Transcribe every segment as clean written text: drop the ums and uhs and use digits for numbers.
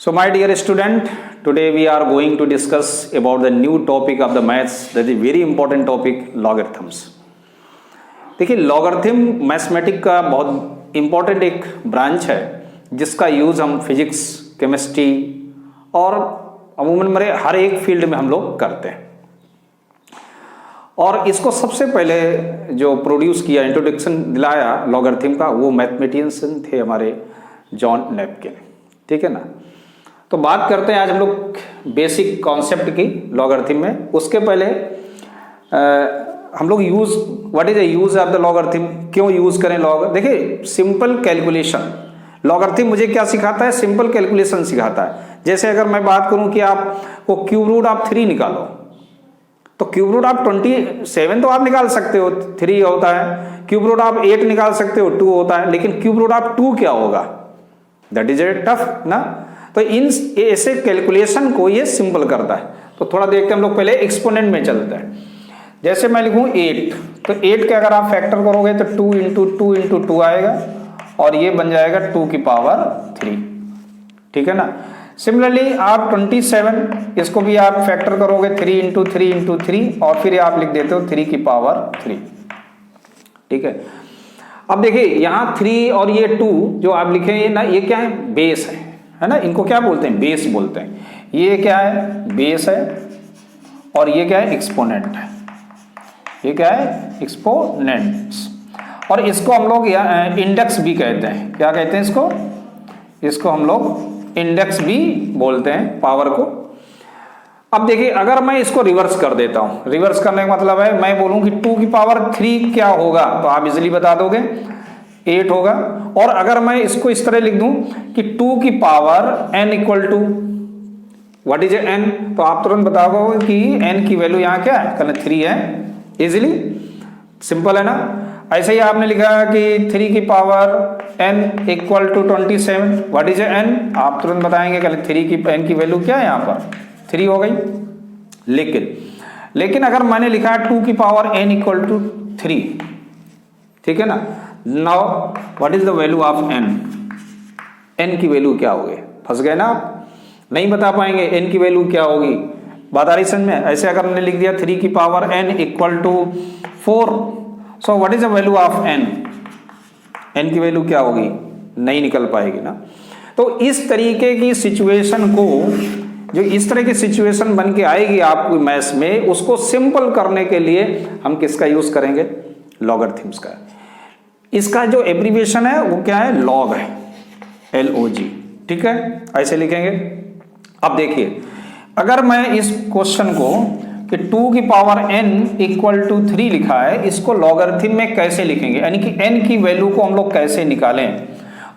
So my dear student, today we are going to discuss about the new topic of the maths, that is very important topic, logarithms. देखिए logarithm mathematic का बहुत important एक branch है जिसका use हम physics, chemistry और अमूमन मेरे हर एक फील्ड में हम लोग करते हैं। और इसको सबसे पहले जो प्रोड्यूस किया, इंट्रोडक्शन दिलाया लॉगरिथम का, वो मैथमेटिशियंस थे हमारे जॉन नेपकिन। ठीक है ना। तो बात करते हैं आज हम लोग बेसिक कॉन्सेप्ट की लॉगरिथम में। उसके पहले हम लोग what is the use of the logarithm, क्यों यूज करें लॉग। देखिए सिंपल कैलकुलेशन, लॉगरिथम मुझे क्या सिखाता है, सिंपल कैलकुलेशन सिखाता है। जैसे अगर मैं बात करूं कि आपको क्यूब रूट ऑफ 3 निकालो, तो क्यूब रूट ऑफ 27 तो आप निकाल सकते हो, 3 होता है। क्यूब रूट ऑफ 8 निकाल सकते हो, 2 होता है। लेकिन क्यूब रूट ऑफ 2 क्या होगा, दैट इज ए टफ ना। तो इन ऐसे कैलकुलेशन को ये सिंपल करता है। तो थोड़ा देखते हैं हम लोग, पहले एक्सपोनेंट में चलते हैं। जैसे मैं लिखूं 8, तो 8 के अगर आप फैक्टर करोगे तो 2 इंटू 2 इंटू 2 आएगा और ये बन जाएगा 2 की पावर 3। ठीक है ना। सिमिलरली आप 27, इसको भी आप फैक्टर करोगे 3 इंटू 3 इंटू 3 और फिर आप लिख देते हो 3 की पावर 3। ठीक है। अब देखिए यहाँ 3 और ये 2 जो आप लिखे ना, ये क्या है, बेस है ना। इनको क्या बोलते हैं, बेस बोलते हैं। ये क्या है, बेस है और ये क्या है, एक्सपोनेंट है। ये क्या है, एक्सपोनेंट्स। और इसको हम लोग इंडेक्स भी कहते हैं। क्या कहते हैं इसको, इसको हम लोग इंडेक्स भी बोलते हैं पावर को। अब देखिए अगर मैं इसको रिवर्स कर देता हूं, रिवर्स करने का मतलब है मैं बोलूं कि 2 की पावर 3 क्या होगा, तो आप इजीली बता दोगे 8 होगा। और अगर मैं इसको इस तरह लिख दूं कि 2 की power n equal to what is n, तो आप तुरंत बताओगे कि n की वैल्यू यहाँ क्या है, कहना 3 है। इजीली सिंपल है ना। ऐसे ही आपने लिखा कि 3 की power n equal to 27, what is n, आप तुरंत बताएंगे कहना 3 की n की वैल्यू क्या है, यहाँ पर 3 हो गई। लेकिन अगर मैंने लिखा 2 की पावर n इक्वल टू 3, ठीक है ना। Now what is the value of n, n की वैल्यू क्या होगी, फंस गए ना आप, नहीं बता पाएंगे n की वैल्यू क्या होगी। बात आ रही समझ में। ऐसे अगर हमने लिख दिया 3 की power n equal to 4, so what is the value of n, n की वैल्यू क्या होगी, नहीं निकल पाएगी ना। तो इस तरीके की सिचुएशन को, जो इस तरह की सिचुएशन बन के आएगी आपको मैथ्स में, उसको सिंपल करने के लिए हम किसका यूज करेंगे, लॉगरिथम्स का। इसका जो एब्रीविएशन है वो क्या है, लॉग है, LOG। ठीक है, ऐसे लिखेंगे। अब देखिए अगर मैं इस क्वेश्चन को कि 2 की पावर n इक्वल टू 3 लिखा है, इसको लॉगरिथम में कैसे लिखेंगे, यानी कि n की वैल्यू को हम लोग कैसे निकालें,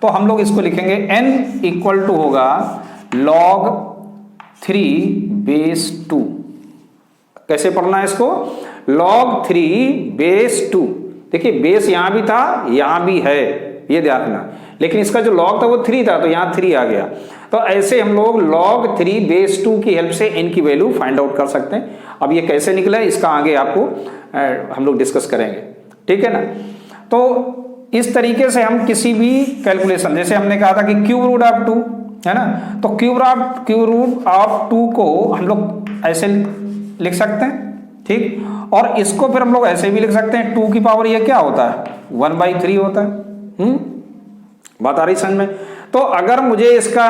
तो हम लोग इसको लिखेंगे n इक्वल टू होगा log 3 बेस 2। कैसे पढ़ना है इसको, log 3 बेस 2। देखिए बेस यहां भी था, यहां भी है, ये ध्यान रखना। लेकिन इसका जो लॉग था वो 3 था, तो यहां 3 आ गया। तो ऐसे हम लोग log 3 बेस 2 की हेल्प से n की वैल्यू फाइंड आउट कर सकते हैं। अब ये कैसे निकला है, इसका आगे आपको हम लोग डिस्कस करेंगे। ठीक है ना। तो इस तरीके से हम किसी भी कैलकुलेशन, जैसे हमने कहा था कि क्यूब रूट ऑफ 2 है ना, तो क्यूब रूट ऑफ 2 को हम लोग ऐसे लिख सकते हैं। ठीक, और इसको फिर हम लोग ऐसे भी लिख सकते हैं, 2 की पावर ये क्या होता है, 1/3 होता है। बात आ रही समझ में। तो अगर मुझे इसका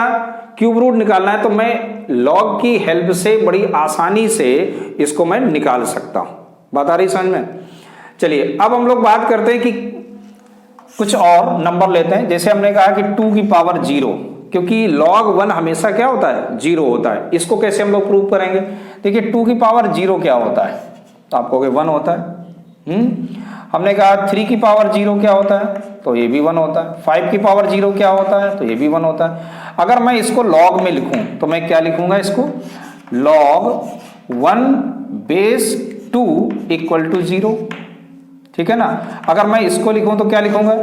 क्यूब रूट निकालना है तो मैं लॉग की हेल्प से बड़ी आसानी से इसको मैं निकाल सकता हूं। बात आ रही समझ में। चलिए अब हम लोग बात करते हैं कि कुछ और नंबर लेते हैं। जैसे हमने कहा कि 2 की पावर 0, क्योंकि log 1 हमेशा क्या होता है, 0 होता है। इसको कैसे हम लोग प्रूव करेंगे, देखिए 2 की पावर 0 क्या होता है, तो आप कहोगे 1 होता है। हमने कहा 3 की पावर 0 क्या होता है, तो ये भी 1 होता है। 5 की पावर 0 क्या होता है, तो ये भी 1 होता है। अगर मैं इसको log में लिखूं तो मैं क्या लिखूंगा, इसको log 1 बेस 2 इक्वल टू 0। ठीक है ना। अगर मैं इसको लिखूं तो क्या लिखूंगा,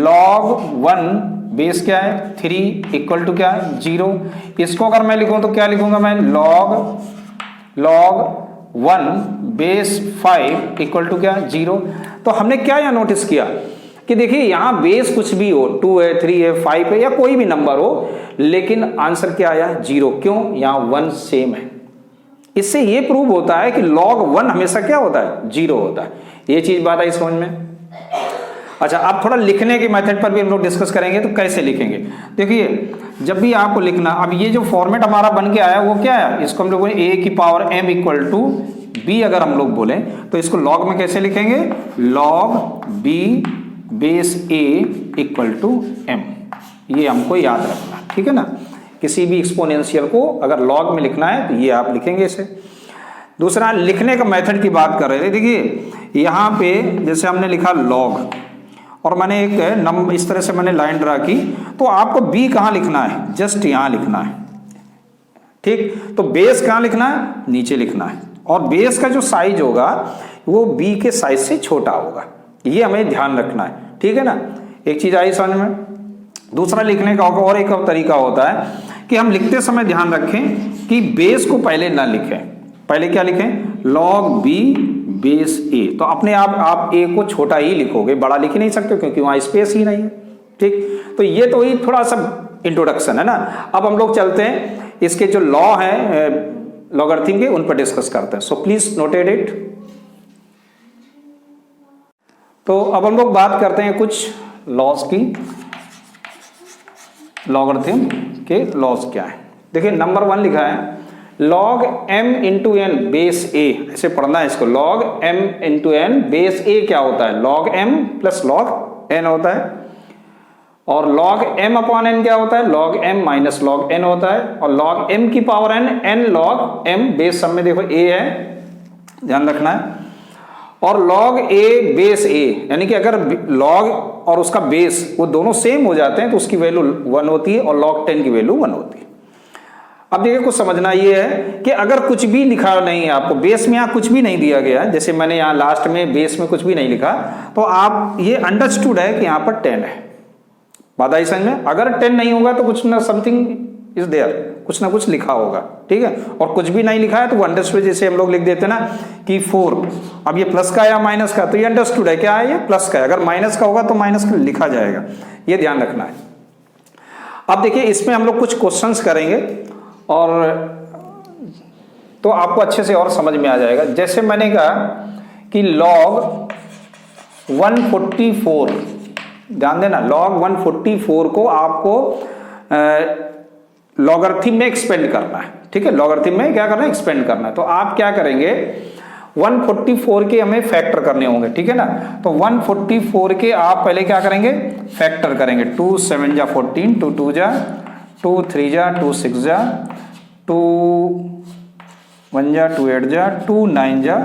log 1 बेस क्या है 3 इक्वल टू क्या है 0। इसको अगर मैं लिखूं तो क्या लिखूंगा मैं, log 1 बेस 5 इक्वल टू क्या 0। तो हमने क्या यहाँ नोटिस किया, कि देखिए यहाँ बेस कुछ भी हो, 2 है, 3 है, 5 है या कोई भी नंबर हो, लेकिन आंसर क्या आया 0। क्यों? यहाँ 1 सेम है। इससे ये प्रूव होता है कि log 1 हमेशा क्या होता है 0 होता है। ये चीज बात आई समझ में। अच्छा, अब थोड़ा लिखने के मेथड पर भी हम लोग डिस्कस करेंगे। तो कैसे लिखेंगे, देखिए जब भी आपको लिखना, अब ये जो फॉर्मेट हमारा बन के आया वो क्या है, इसको हम लोग a की power m equal to b अगर हम लोग बोले तो इसको log में कैसे लिखेंगे, log b base a equal to m। ये हमको याद रखना, ठीक है ना। किसी भी एक्सपोनेंशियल को अगर लॉग में लिखना है तो ये आप लिखेंगे इसे। दूसरा, लिखने का मेथड की बात कर रहे थे। देखिए यहाँ पे जैसे हमने लिखा लॉग और मैंने एक नंबर इस तरह से मैंने लाइन ड्रा की, तो आपको b कहाँ लिखना है, जस्ट यहाँ लिखना है, ठीक। तो बेस कहाँ लिखना है, नीचे लिखना है, और बेस का जो साइज होगा वो b के साइज से छोटा होगा, ये हमें ध्यान रखना है, ठीक है ना। एक चीज आई समझ में। दूसरा लिखने का और एक तरीका होता है कि हम लिखते समय ध्यान रखें कि बेस को पहले ना लिखें। पहले क्या लिखें, log b बेस a। तो अपने आप a को छोटा ही लिखोगे, बड़ा लिख ही नहीं सकते क्योंकि वहां स्पेस ही नहीं है, ठीक। तो ये तो ही थोड़ा सा इंट्रोडक्शन है ना। अब हम लोग चलते हैं इसके जो लॉ है लॉगरिथम के, उन पर डिस्कस करते हैं। So please noted it. तो अब हम लोग बात करते हैं कुछ लॉज की, लॉगरिथम के लॉज क्या है। देखिए नंबर 1 लिखा है log m into n base a, ऐसे पढ़ना है इसको। log m into n base a क्या होता है, log m plus log n होता है। और log m अपॉन n क्या होता है, log m minus log n होता है। और log m की power n, n log m base सब में देखो a है, ध्यान रखना है। और log a बेस a, यानी कि अगर log और उसका बेस वो दोनों सेम हो जाते हैं तो उसकी वैल्यू 1 होती है और log 10 की वैल्यू 1 होती है। अब देखिए कुछ समझना ये है कि अगर कुछ भी लिखा नहीं है आपको, बेस में यहाँ कुछ भी नहीं दिया गया है, जैसे मैंने यहाँ लास्ट में बेस में कुछ भी नहीं लिखा, तो आप ये अंडरस्टूड है कि यहाँ पर 10 है। बात आई समझ में। अगर 10 नहीं होगा तो कुछ ना समथिंग इज देयर, कुछ ना कुछ लिखा होगा, ठीक है। और कुछ भी नहीं लिखा है तो वो अंडरस्टूड, जैसे हम लोग लिख देते हैं ना कि 4, अब ये प्लस का या माइनस का, तो ये अंडरस्टूड है क्या है, ये प्लस का है। अगर माइनस का होगा तो माइनस का लिखा जाएगा, ये ध्यान रखना है। अब देखिए इसमें हम लोग कुछ क्वेश्चंस करेंगे और तो आपको अच्छे से और समझ में आ जाएगा। जैसे मैंने कहा कि log 144, ध्यान देना, log 144 को आपको लॉगरिथम में एक्सपेंड करना है, ठीक है। लॉगरिथम में क्या करना है, एक्सपेंड करना है। तो आप क्या करेंगे, 144 के हमें फैक्टर करने होंगे, ठीक है ना। तो 144 के आप पहले क्या करेंगे, फैक्टर करेंगे। 2 7 जा 14, 2 2 जा 2 3 जा 2 6 जा 2 1 जा 2 8 जा 2 9 जा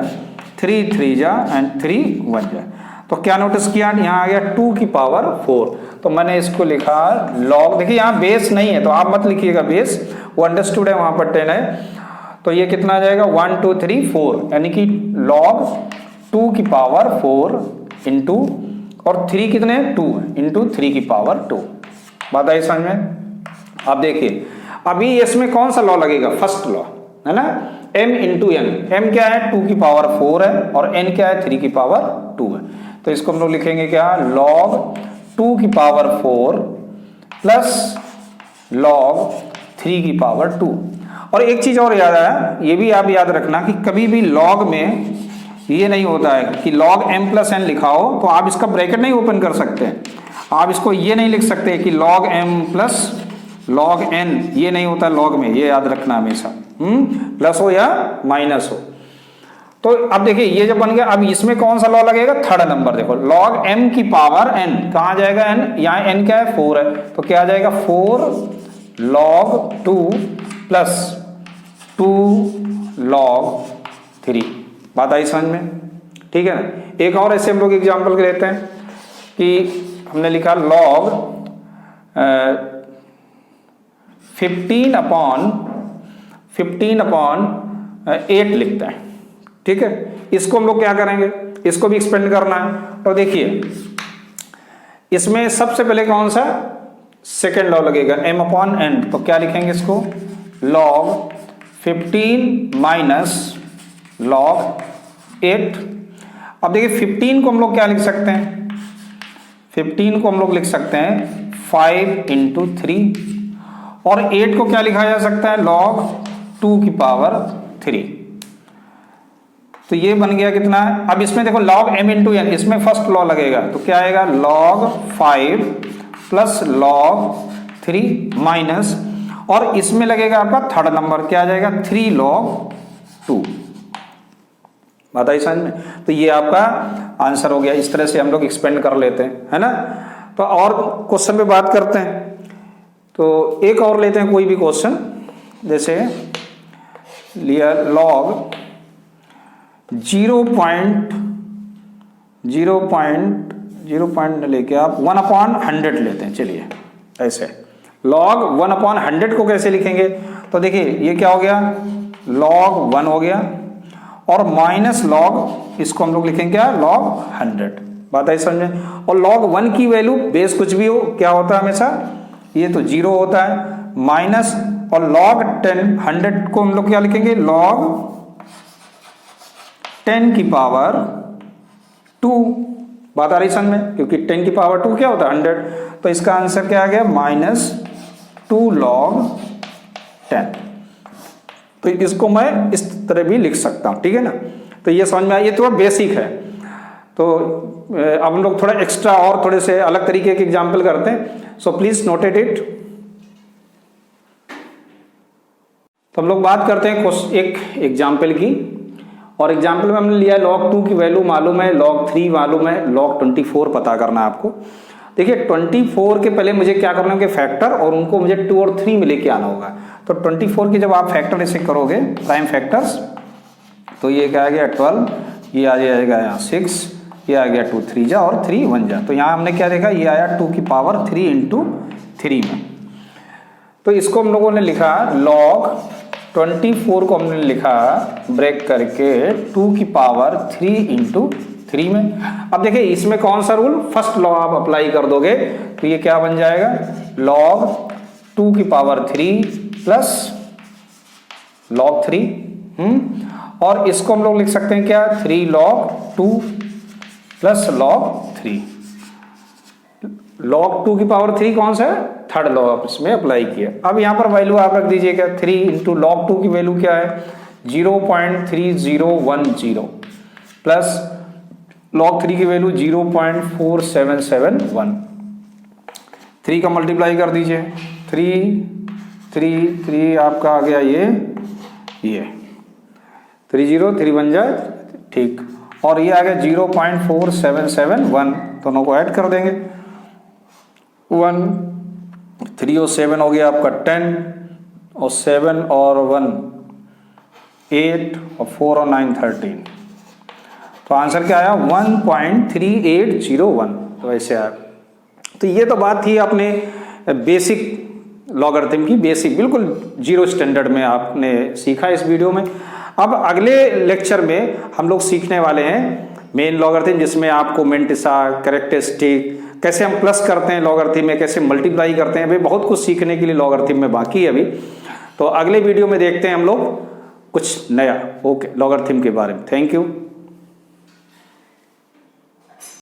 3 3 जा एंड 3 1 जा। तो क्या नोटिस किया, यहाँ आ गया 2 की पावर 4। तो मैंने इसको लिखा log, देखिए यहाँ बेस नहीं है तो आप मत लिखिएगा बेस, वो अंडरस्टूड है, वहां पर 10 है। तो ये कितना आ जाएगा 1 2 3 4, यानी कि log 2 की पावर 4 इंटू, और 3 कितने 2 इंटू 3 की पावर 2। बात आई समझ में। अब देखिए अभी इसमें कौन सा लॉ लगेगा, फर्स्ट लॉ है ना, m इंटू एन। m क्या है 2 की पावर 4 है और n क्या है 3 की पावर 2 है। तो इसको हम लोग लिखेंगे क्या, log 2 की पावर 4 प्लस log 3 की पावर 2। और एक चीज और याद आया, ये भी आप याद रखना कि कभी भी log में ये नहीं होता है कि log m प्लस n लिखा हो तो आप इसका ब्रैकेट नहीं ओपन कर सकते। आप इसको ये नहीं लिख सकते कि log m plus log n, ये नहीं होता log में, ये याद रखना हमेशा, प्लस हो या माइनस हो। तो अब देखिए ये जब बन गया, अब इसमें कौन सा लॉ लगेगा, थर्ड नंबर देखो, log m की पावर n, कहाँ जाएगा n, यहाँ n क्या है 4 है, तो क्या आ जाएगा 4 log 2 प्लस 2 log 3। बात आई समझ में, ठीक है ना। एक और ऐसे हम लोग एग्जाम्पल लेते हैं कि हमने लिखा log 15 अपॉन 8 लिखता है, ठीक है। इसको हम लोग क्या करेंगे, इसको भी एक्सपेंड करना है। तो देखिए इसमें सबसे पहले कौन सा, सेकेंड लॉ लगेगा m अपॉन n। तो क्या लिखेंगे इसको, log 15 माइनस log 8। अब देखिए 15 को हम लोग क्या लिख सकते हैं, 15 को हम लोग लिख सकते हैं 5 इंटू 3, और 8 को क्या लिखा जा सकता है, log 2 की पावर 3। तो ये बन गया कितना है, अब इसमें देखो log m इंटू n, इसमें फर्स्ट लॉ लगेगा तो क्या आएगा log 5 प्लस log 3 माइनस, और इसमें लगेगा आपका थर्ड नंबर, क्या आ जाएगा 3 log 2। बात आई समझ में। तो ये आपका आंसर हो गया। इस तरह से हम लोग एक्सपेंड कर लेते हैं, है ना। तो और क्वेश्चन पे बात करते हैं, तो एक और लेते हैं कोई भी क्वेश्चन, जैसे लिया log 0.0 लेके आप 1/100 लेते हैं। चलिए ऐसे log 1/100 को कैसे लिखेंगे, तो देखिए ये क्या हो गया, log 1 हो गया, और माइनस log इसको हम लोग लिखेंगे क्या, log 100। बात आई समझ में। और log 1 की वैल्यू बेस कुछ भी हो क्या होता है हमेशा, ये तो 0 होता है, माइनस, और log 100 को हम लोग क्या लिखेंगे, log 10 की पावर 2। बात आ रही समझ में, क्योंकि 10 की पावर 2 क्या होता है 100, तो इसका आंसर क्या आ गया, -2 log 10। तो इसको मैं इस तरह भी लिख सकता हूं, ठीक है ना। तो ये समझ में आया, ये थोड़ा बेसिक है। तो अब हम लोग थोड़ा एक्स्ट्रा और थोड़े से अलग तरीके के एग्जाम्पल करते हैं, सो प्लीज नोटेड इट। तो हम लोग बात करते हैं एक एग्जाम्पल की, और एग्जाम्पल में हमने लिया log 2 की वैल्यू मालूम है, log 3 मालूम है, log 24 पता करना है आपको। देखिए 24 के पहले मुझे क्या करना है, फैक्टर, और उनको मुझे 2 और 3 में लेके आना होगा। तो 24 की जब आप फैक्टर ऐसे करोगे, प्राइम फैक्टर्स, तो ये क्या आ गया 12, ये आ जाएगा यहाँ 6, ये आ गया 2 3 जा और 3 1 जा। तो यहाँ हमने क्या देखा, ये आया 2 की पावर 3 इंटू 3 में। तो इसको हम लोगों ने लिखा log 24 को हमने लिखा ब्रेक करके 2 की पावर 3 इंटू 3 में। अब देखिए इसमें कौन सा रूल, फर्स्ट लॉ आप अप्लाई कर दोगे तो ये क्या बन जाएगा, log 2 की पावर 3 प्लस log 3, और इसको हम लोग लिख सकते हैं क्या, 3 log 2 प्लस log 3। log 2 की पावर 3 कौन सा है, थर्ड लॉ आप इसमें अप्लाई किया। अब यहाँ पर वैल्यू आप रख दीजिएगा, 3 इंटू log 2 की वैल्यू क्या है, 0.3010 प्लस log 3 की वैल्यू 0.4771। 3 का मल्टीप्लाई कर दीजिए, 3 आपका आ गया ये 3 0 3 बन जाए, ठीक, और ये आ गया 0.4771, दोनों को ऐड कर देंगे, 1 3 और 7 हो गया आपका 10, और 7 और 1 8, और 4 और 9 13। तो आंसर क्या आया, 1.3801। तो ऐसे आया। तो ये तो बात थी अपने बेसिक लॉगरिथम की, बेसिक बिल्कुल जीरो स्टैंडर्ड में आपने सीखा इस वीडियो में। अब अगले लेक्चर में हम लोग सीखने वाले हैं मेन लॉगरिथम, जिसमें आपको मेंटिसा, कैरेक्टरिस्टिक, कैसे हम प्लस करते हैं लॉगरिथम में, कैसे मल्टीप्लाई करते हैं, भाई बहुत कुछ सीखने के लिए लॉगरिथम में बाकी है अभी। तो अगले वीडियो में देखते हैं हम लोग कुछ नया, ओके, लॉगरिथम के बारे में। Thank you.